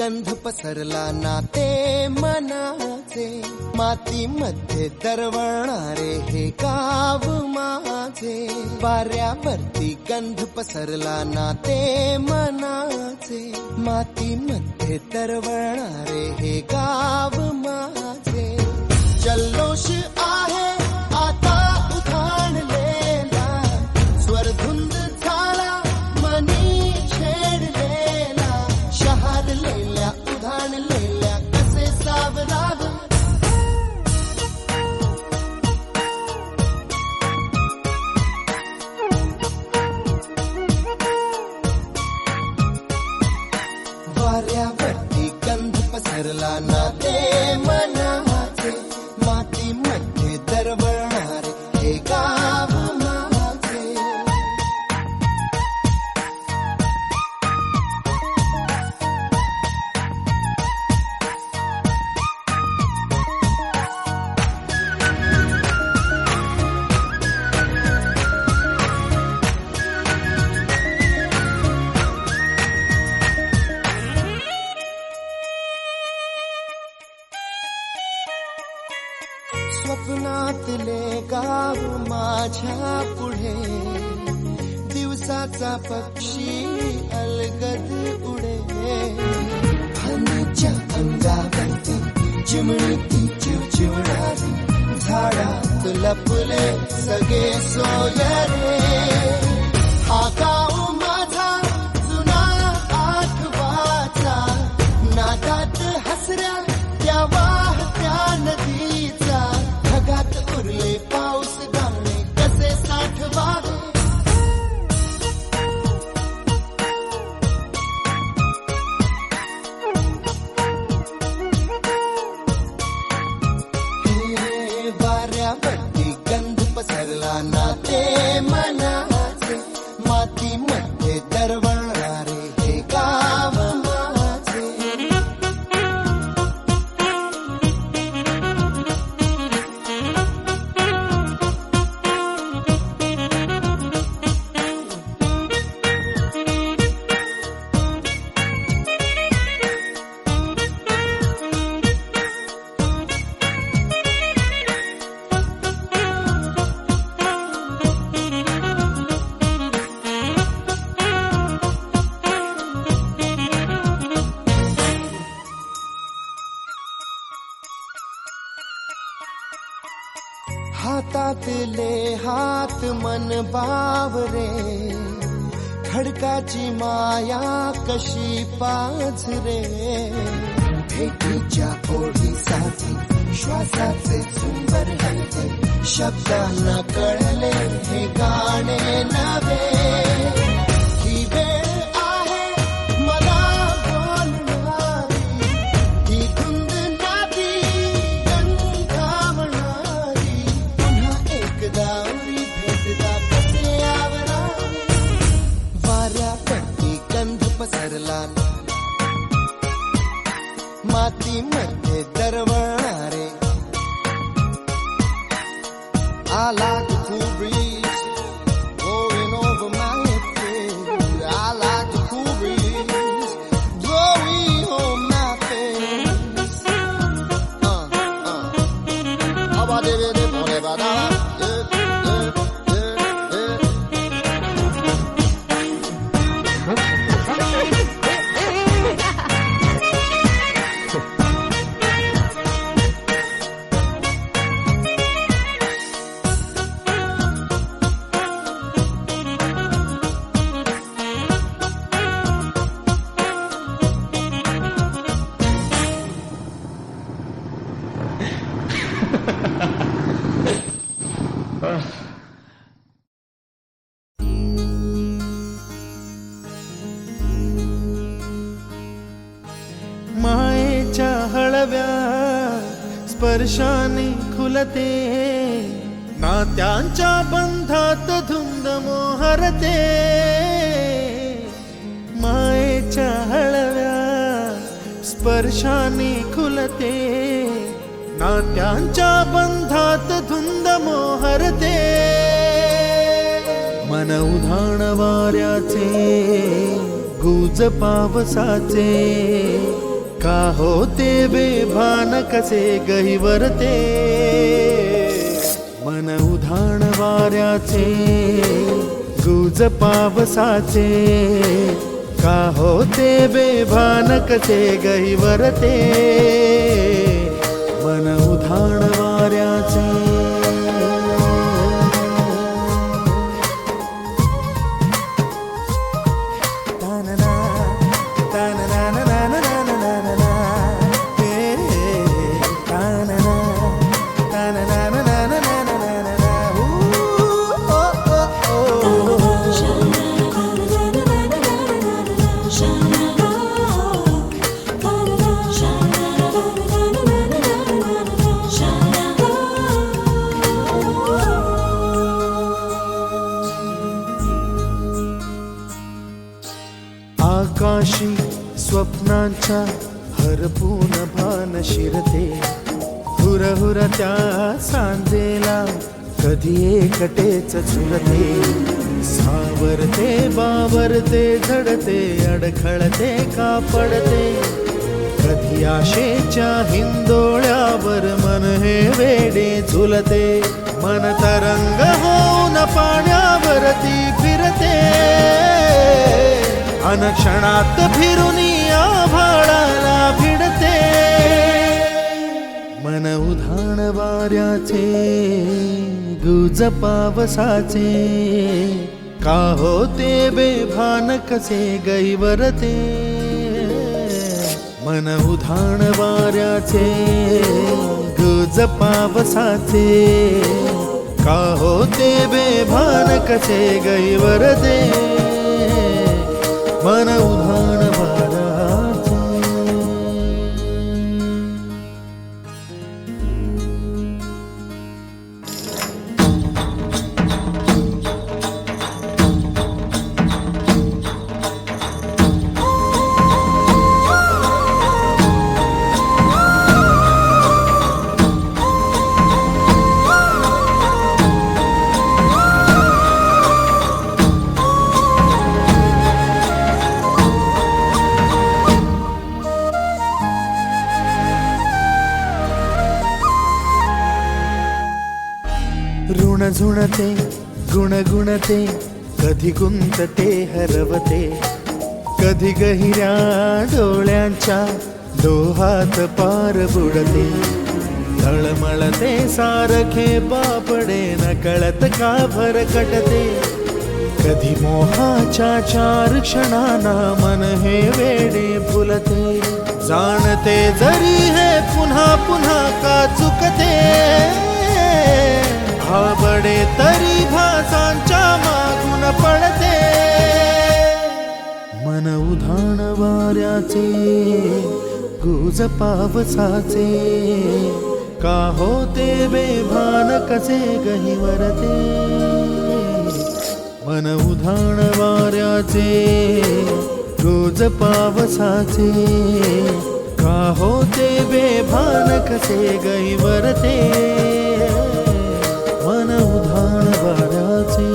गंध पसरला नाते मनाचे, मातीमध्ये दरवळणारे हे गाव माझे. वाऱ्यावरती गंध पसरला नाते मनाचे, मातीमध्ये दरवळणारे हे गाव माझे. जल्लोष आहे आता उधाणलेला, स्वरधुंद झाला मनी छेडलेला. शहारलेल्या उधाणलेल्या कसे सावरावे, वाऱ्यावरती गंध पसरला नाते मनाचे, मातीमध्ये दरवळणारे हे गाव माझे. स्वप्नातले गाव माझ्या पुढे, दिवसाचा पक्षी अलगद उडे. फांदीच्या अंगावरती चिमणीची चिवचिवणारी, झाडात लपले सगळे सोयरे. हा गाव माझा जुना आठवाचा, नादात हसऱ्या त्या वाहत्या नदीचा. ढगात उरले पाऊस दाणे कसे साठवावे, हे वाऱ्यावरती गंध पसरला नाते मनाचे, मातीमध्ये दरवळणारे हे गाव माझे. हातातले हात मन बावरे, खडकाची माया कशी पाझरे. भेटीच्या ओढीसाठी श्वासाचे झुंबर हलते, शब्दांना कळले हे गाणे नवे. ही वेळ आहे मला बोलणारी, ही धुंद नाती गंधावणारी. पुन्हा एकदा उरी भेटदा कसे आवरावे, वाऱ्यावरती गंध पसरला मातीमध्ये दरवळणारे. I like the cool breeze blowing over my head. I like the cool breeze blowing on my face. मायेच्या हळव्या स्पर्शाने खुलते, नात्यांच्या बंधात धुंद मोहरते. मायेच्या हळव्या स्पर्शाने खुलते, नात्यांच्या बंधात धुंद मोहरते. मन उधाण वाऱ्याचे, गुज पावसाचे, का होते बेभान कसे गहिवरते मन उधाण वाऱ्याचे गुज पावसाचे का होते बेभान कसे गहिवरते मन उधाण वाऱ्याचे आकाशी स्वप्नांच्या हरपून भान शिरते हुरहुर त्या सांजेला कधी एकटेच झुलते सावरते बावरते झडते अडखळते का पडते कधी आशेच्या हिंदोळ्यावर मन हे वेडे झुलते मन तरंग होऊन पाण्यावरती फिरते अनक्षणात फिरून आभाळाला भिडते मन उधाण वाऱ्याचे गुज पावसाचे का होते बेभान कसे गहिवरते मन उधाण वाऱ्याचे गुज पावसाचे का होते बेभान कसे गहिवरते मन उधाण वाऱ्याचे ऋण झुणते गुणगुणते कधी गुंतते हरवते कधी गहिऱ्या डोळ्यांच्या डोहात पार बुडते तळमळते सारखे बापडे नकळत का भरकटते कधी मोहाच्या चार क्षणांना मन हे वेडे फुलते जाणते जरी हे पुन्हा पुन्हा का चुकते आवडे तरी भासांच्या मागून पडते मन उधाण वाऱ्याचे गुज पावसाचे का होते बेभान कसे गहिवरते मन उधाण वाऱ्याचे गुज पावसाचे का होते बेभान कसे गहिवरते मन उधाण वाऱ्याचे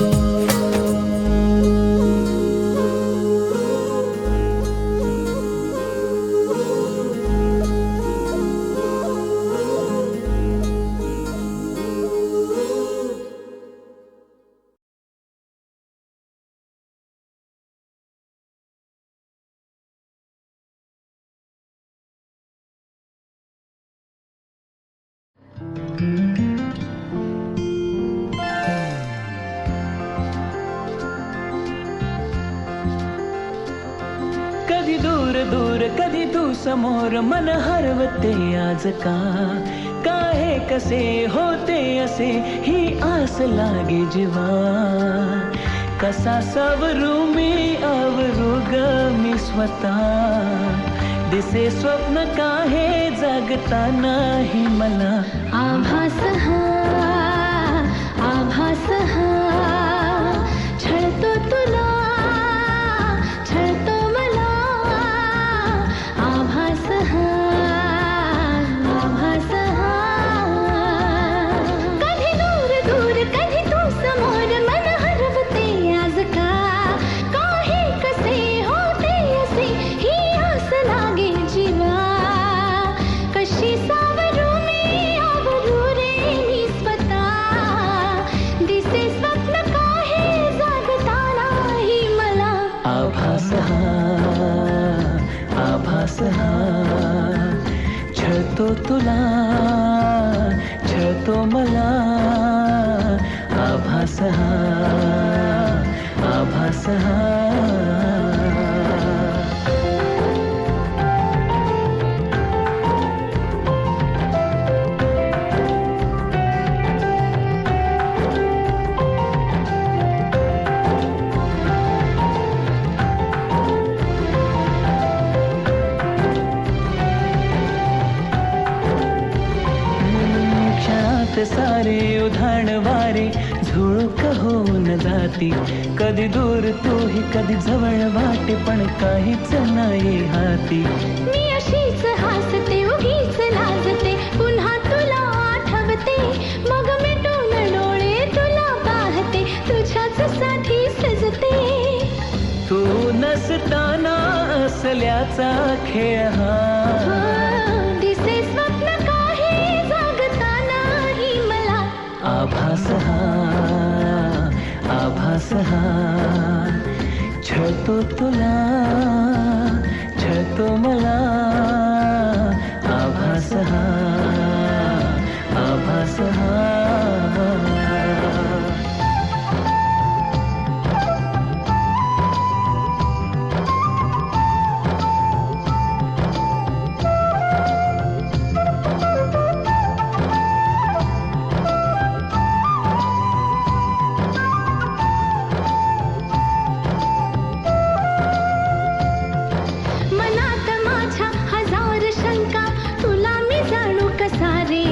कधी दूर दूर कधी तू समोर मन हरवते आज का काय कसे होते असे ही आस लागे जीवा कसा सवरू मी अवरू ग मी स्वतः दिसे स्वप्न काहे जगता नाही मला आभास हा छळतो तुला छळतो मला आभास हा कधी दूर दूर कधी तू समोर मन हरवते आज का काही कसे होते असे ही आस लागे जीवा छळतो तुला, छळतो मला, आभास हा, आभास हा. सारे उधाण वारे झुळूक होऊन जाती, कधी दूर तूही कधी जवळ वाटे, पण काहीच नाही हाती. मी अशीच हसते उगीच लाजते, पुन्हा तुला आठवते, मग मिटून डोळे तुला पाहते, तुझ्याच साठी सजते. तू नसताना असल्याचा खेळ हा, दिसे स्वप्न काही जागताना ही मला. आभास हा, आभास हा. छळतो तुला, छळतो मला, आभास हा, आभास हा. मनात माझ्या हजार शंका, तुला मी जाणू कसा रे.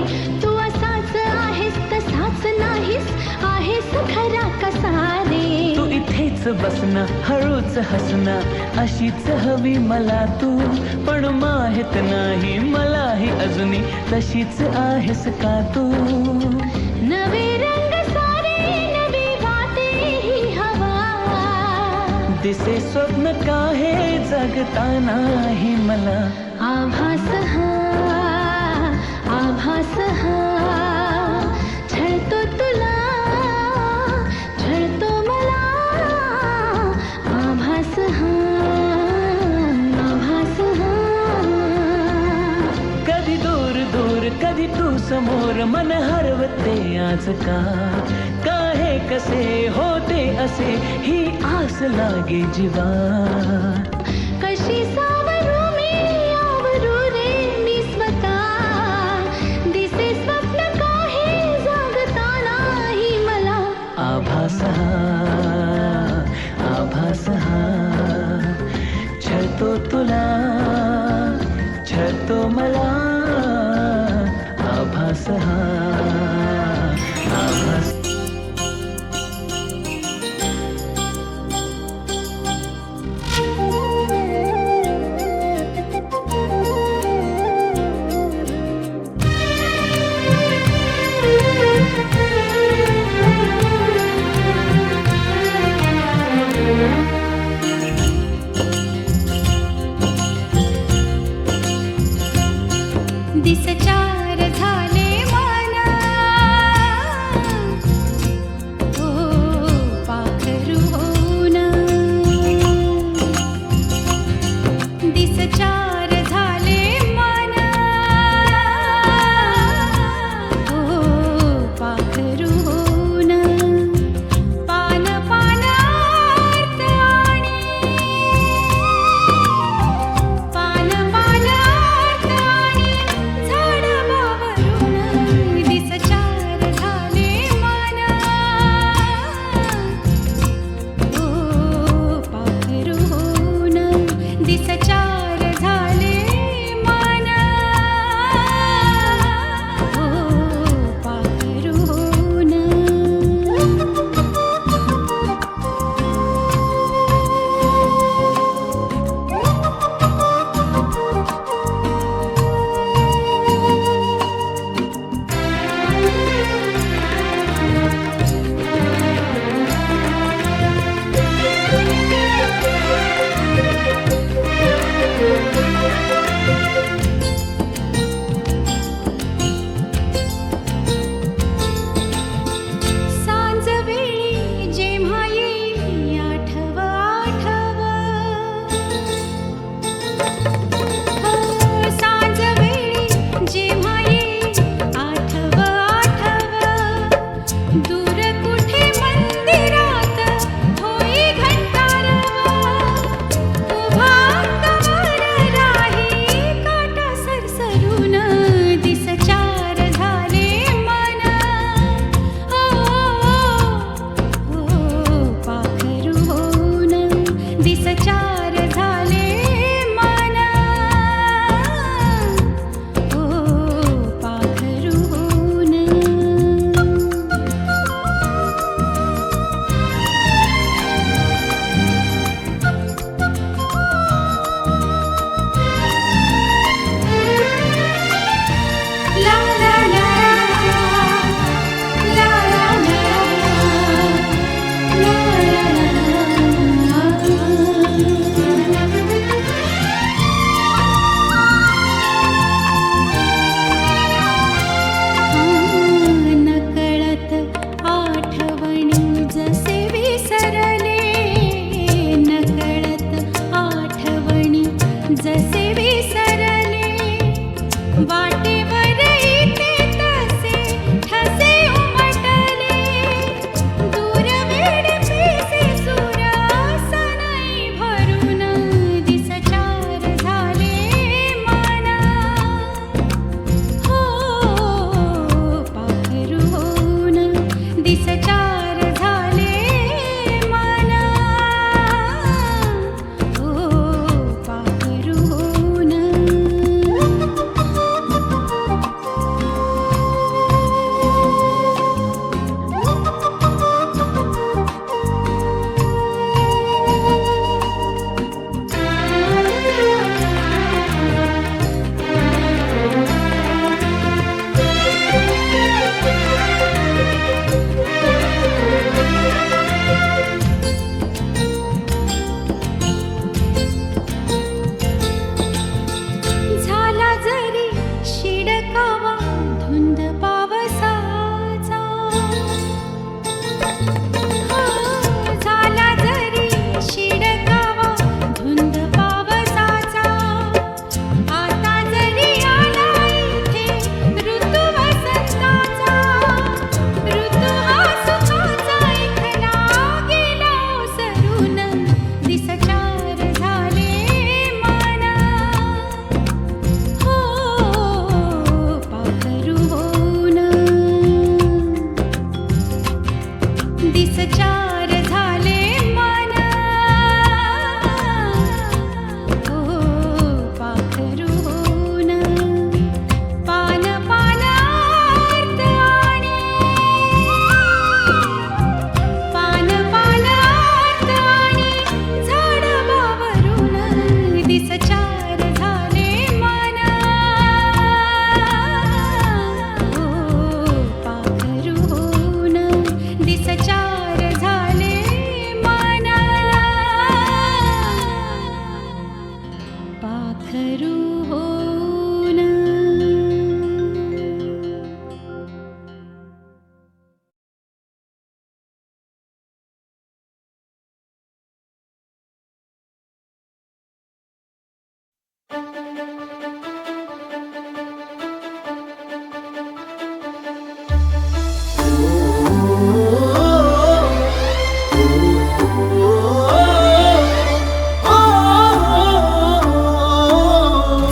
तू असाच आहेस तसाच नाहीस, आहेस खरा कसा रे. तू इथेच बसना, हळूच हसना, अशीच हवी मला तू, पण माहित नाही मलाही अजूनही तशीच आहेस का तू. नवे रंग सारे नवी वाटे ही हवा, दिसे स्वप्न काहे जगतानाही मला. आभास हा, आभास हा. छळतो तुला, छळतो मला, आभास हा, आभास हा. कधी दूर दूर कधी तू समोर, मन हरवते आज का, काहे कसे होते असे ही आस लागे जीवा. कशी सावरू मी, आवरू रे मी स्वतः, दिसे स्वप्न काही जागताना ही मला. आभास हा, आभास हा. छळतो तुला, छळतो मला, आभास हा, आभास. दिस चार झाले मन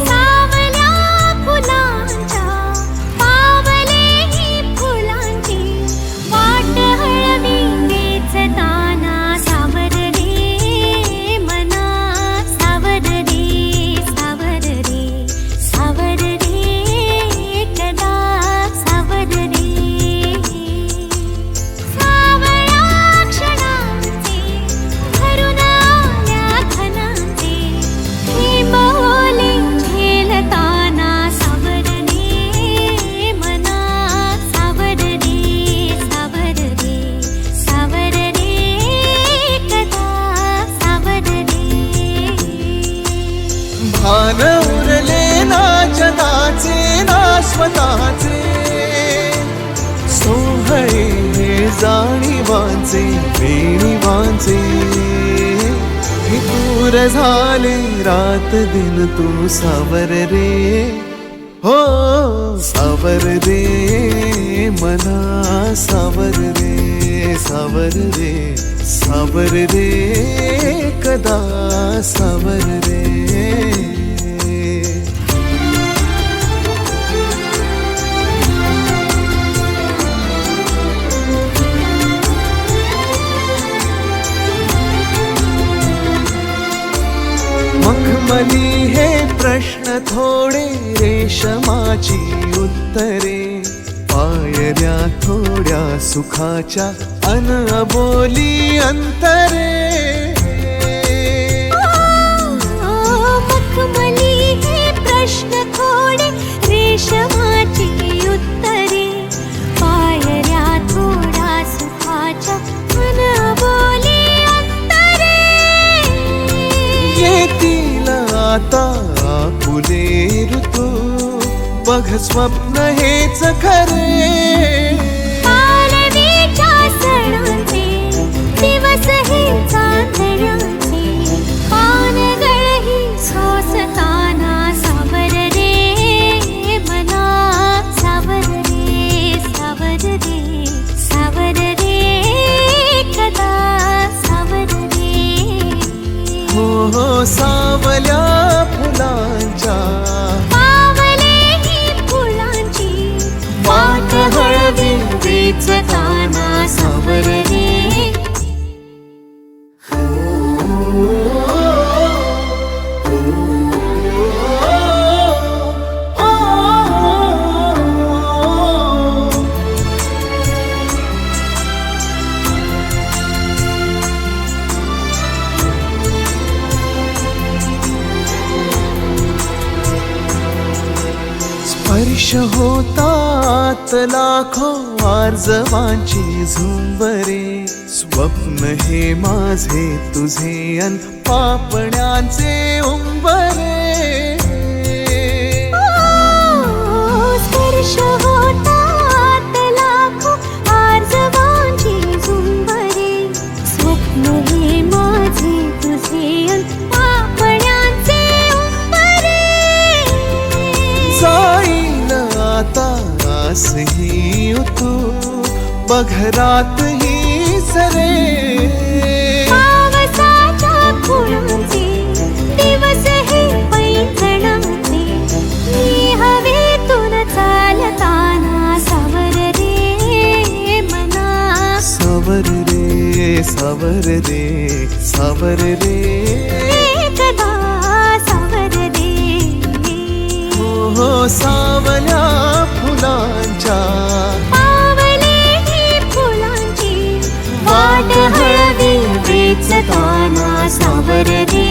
सावल्या फुलांच्या पावलेही फुलांची वाट हळवी वेचताना सावर रे मना सावर रे सावर रे सावर रे कदा सावर रे सावळ्या क्षणांचे भरून आल्या खणांचे हे बोले झेलताना सावर रे मना सावर रे सावर रे सावर रे कदा सावर रे भान उरले ना जगाचे ना स्वतःचे सोहळे जाणीवांचे बेणीवांचे हे दूर झाले रात दिन तू सावर रे हो सावर रे मना सावर रे सावर रे सावर रे कदा सावर रे मखमली हे प्रश्न थोडे रेशमाची उत्तरे पायऱ्या थोड्या सुखाच्या अन अबोली अंतरे मखमली हे प्रश्न थोडे रेशमाची उत्तरे पायऱ्या थोड्या सुखाच्या मन बोली अंतरे येतील आता फुले ऋतू बघ स्वप्न हेच खरे पालवीच्या सणांचे दिवस हे चांदण्याचे पानगळही सोसताना सावर रे मना सावर रे सावर रे सावर रे कदा सावर रे हो हो सावल्या फुलांच्या पावलेही फुलांची वाट हळवी वेचताना सावर रे स्पर्श होतात लाखो आर्जवांची झुंबरे स्वप्न हे माझे तुझे अन पापण्यांचे उंबरे स्पर्श होतात लाखो आर्जवांची झुंबरे स्वप्न हे माझे तुझे अन पापण्यांचे उंबरे जाईल आता आसही तू बघरात ही सरे पावसाच्या खुणांचे दिवस हे पैंजणाचे मी हवेतून चालताना सावर रे मना सावर रे सावर रे सावर रे कदा सावर रे हो सावल्या फुलांच्या पावलेही फुलांची वाट हळवी वेचताना सावर रे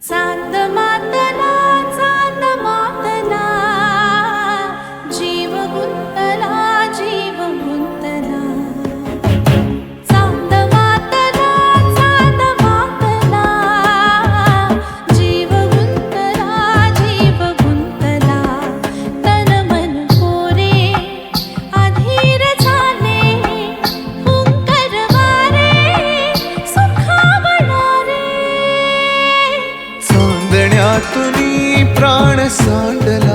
चांद मातला चांद मातला जीव गुंतला जीव गुंतला चांद मातला चांद मातला जीव गुंतला जीव गुंतला तन मन कोरे अधीर झाले हुंकर वारे सुखावला रे चांदण्यातुनी प्राण सांडला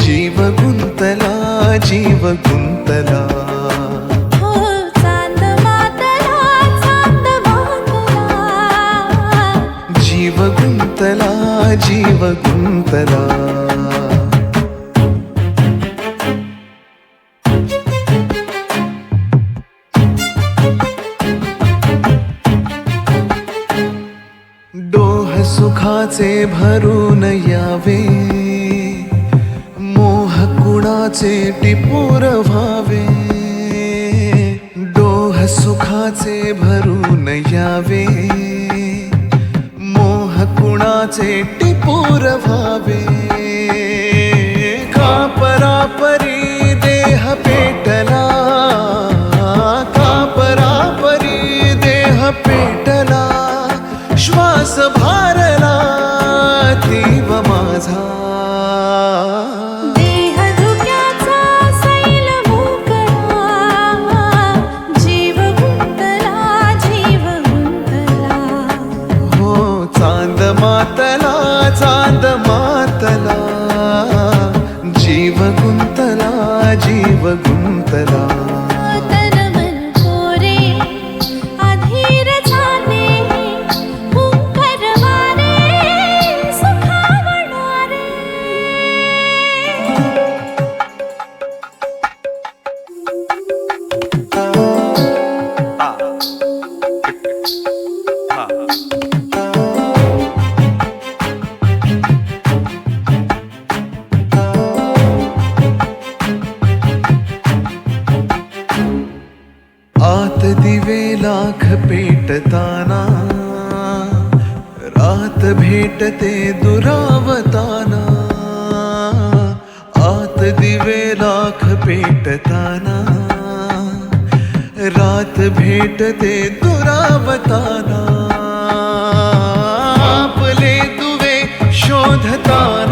जीव गुंतला जीव गुंतला हो चांद मातला चांद मातला जीव गुंतला जीव गुंतला डोह सुखाचे भरून यावे मोह कुणाचे टिपूर व्हावे डोह सुखाचे भरून यावे मोह कुणाचे टिपूर व्हावे का परापरी देह पेटला का परापरी देह पेटला श्वास भारला तीव माझा देह धुक्याचा सैल मोकळा जीव गुंतला जीव गुंतला हो चांद मातला चांद मातला जीव गुंतला जीव गुंतला तन मन कोरे अधीर झाले हुंकर वारे सुखावला रे आत दिवे लाख पेटताना रात भेटते दुरावताना आत दिवे लाख पेटताना रात भेटते दुरावताना आपले दुवे शोधताना